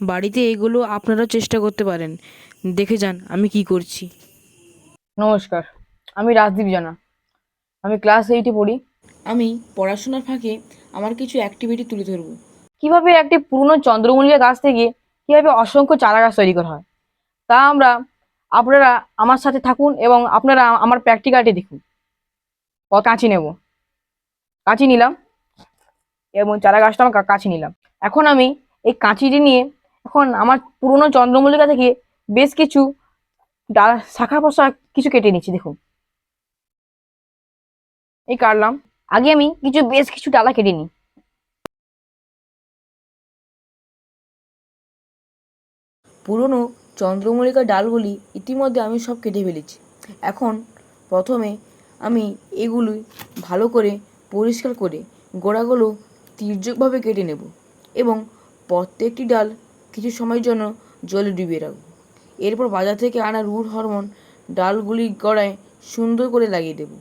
বাড়িতে এগুলো আপনারা চেষ্টা করতে পারেন। দেখে যান আমি কি করছি। নমস্কার, আমি রাজদীপ জানা। আমি ক্লাস 8-এ পড়ি। আমি পড়াশোনার ফাঁকে আমার কিছু অ্যাক্টিভিটি তুলে ধরবো। কিভাবে একটি পুরনো চন্দ্রমল্লিকা গাছ থেকে কিভাবে অসংখ্য চারা গাছ তৈরি করা হয় তা আপনারা আমার সাথে থাকুন এবং আপনারা আমার প্র্যাকটিক্যালটি দেখুন। কাঁচি নেব, কাঁচি নিলাম এবং চারা গাছটা আমার কাছে নিলাম। এখন আমি এই কাঁচিটি নিয়ে এখন আমার পুরনো চন্দ্রমল্লিকা থেকে বেশ কিছু ডাল শাখা প্রশাখা কিছু কেটে নিচ্ছি। দেখুন, এই কাটলাম। আগে আমি বেশ কিছু ডালা কেটে নিই। পুরনো চন্দ্রমল্লিকা ডালগুলি ইতিমধ্যে আমি সব কেটে ফেলেছি। এখন প্রথমে আমি এগুলি ভালো করে পরিষ্কার করে গোড়াগুলো তির্যকভাবে কেটে নেব এবং প্রত্যেকটি ডাল কিছু সময়ের জন্য জলে ডুবিয়ে রাখব। এরপর বাজার থেকে আনা রুট হরমোন ডালগুলি গোড়ায় সুন্দর করে লাগিয়ে দেব।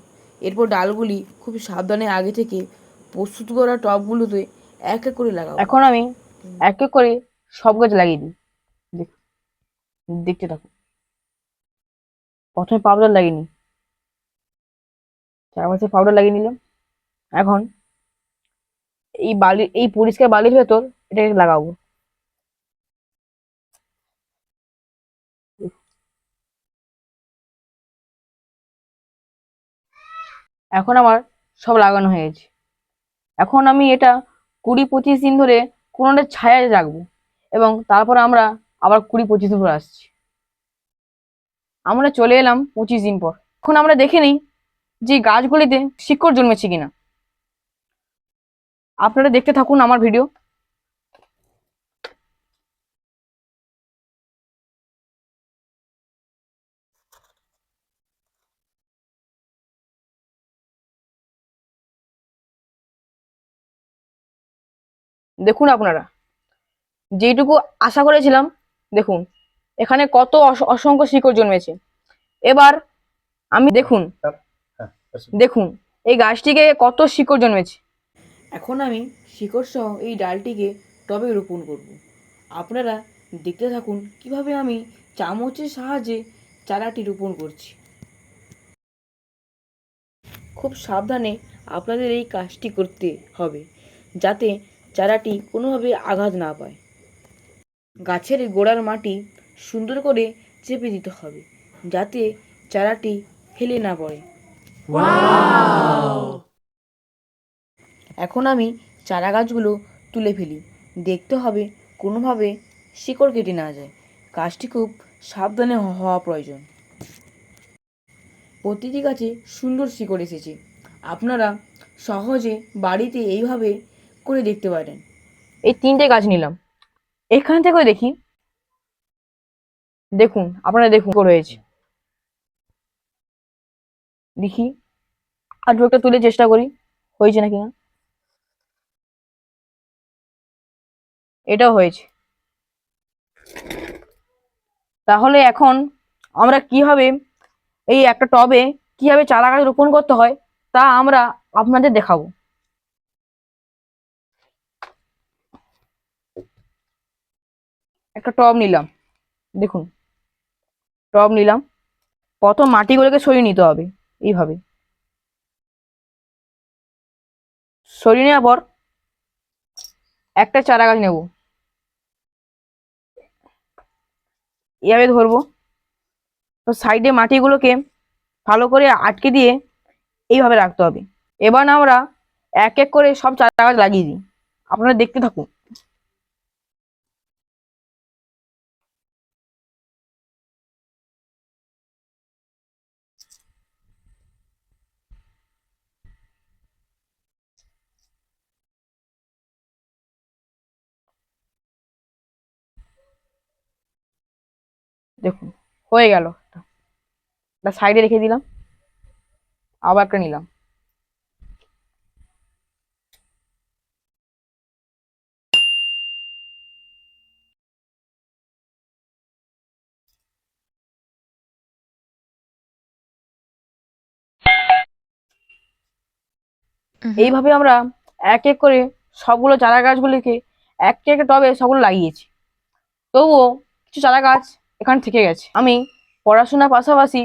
এরপর ডালগুলি খুব সাবধানে আগে থেকে প্রস্তুত করা টবগুলোতে এক এক করে লাগাবো। এখন আমি এক এক করে সব গাছ লাগিয়ে দিই। দেখতে থাকুন। প্রথমে পাউডার লাগিয়ে নিই, চারপাশে পাউডার লাগিয়ে নিলাম। এখন এই পরিষ্কার বালির ভেতর এটাকে লাগাবো। এখন আমার সব লাগানো হয়ে গেছে। এখন আমি এটা 20-25 দিন ধরে কোনো একটা ছায়ায় রাখবো এবং তারপর আমরা আবার 20-25 দিন পর আসছি। আমরা চলে এলাম 25 দিন পর। এখন আমরা দেখে নিই যে গাছগুলিতে শিকড় জন্মেছে কিনা। আপনারা দেখতে থাকুন আমার ভিডিও। দেখুন আপনারা, যেইটুকু আশা করেছিলাম, দেখুন এখানে কত অসংখ্য শিকড় জন্মেছে। এবার আমি দেখুন, দেখুন এই গাছটিকে কত শিকড় জন্মেছে। এখন আমি শিকড় সহ এই ডালটিকে টবে রোপণ করব। আপনারা দেখতে থাকুন কিভাবে আমি চামচের সাহায্যে চারাটি রোপণ করছি। খুব সাবধানে আপনাদের এই কাজটি করতে হবে যাতে চারাটি কোনোভাবে আঘাত না পায়। গাছের গোড়ার মাটি সুন্দর করে চেপে দিতে হবে যাতে চারাটি ফেলে না পড়ে। এখন আমি চারা গাছগুলো তুলে ফেলি। দেখতে হবে কোনোভাবে শিকড় কেটে না যায়। কাজটি খুব সাবধানে হওয়া প্রয়োজন। প্রতিটি গাছে সুন্দর শিকড় এসেছে। আপনারা সহজে বাড়িতে এইভাবে করে দেখতে পারেন। এই 3টে গাছ নিলাম, এখান থেকে দেখি। দেখুন, আপনারা দেখুন কি রয়েছে। দেখি আর একটা তুলে চেষ্টা করি হয়েছে নাকি না। এটাও হয়েছে। তাহলে এখন আমরা কিভাবে এই একটা টবে কিভাবে চারা গাছ রোপণ করতে হয় তা আমরা আপনাদের দেখাবো। একটা টব নিলাম, দেখুন টব নিলাম। প্রথম মাটিগুলোকে সরিয়ে নিতে হবে এইভাবে। সরিয়ে নেওয়ার পর একটা চারা গাছ নেব, এভাবে ধরবো। তো সাইডে মাটিগুলোকে ভালো করে আটকে দিয়ে এইভাবে রাখতে হবে। এবার আমরা এক এক করে সব চারা গাছ লাগিয়ে দিই। আপনারা দেখতে থাকুন। দেখুন হয়ে গেল। একটা সাইডে রেখে দিলাম, আবার একটা নিলাম। এইভাবে আমরা এক এক করে সবগুলো চারা গাছগুলিকে একটা একটা টবে সবগুলো লাগিয়েছি। তবুও কিছু চারা গাছ এখানে থেকে গেছে। আমি পড়াশোনার পাশাপাশি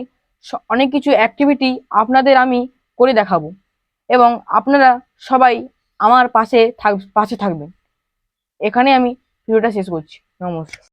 অনেক কিছু অ্যাক্টিভিটি আপনাদের আমি করে দেখাবো, এবং আপনারা সবাই আমার পাশে থাকবেন। এখানে আমি ভিডিওটা শেষ করছি। নমস্কার।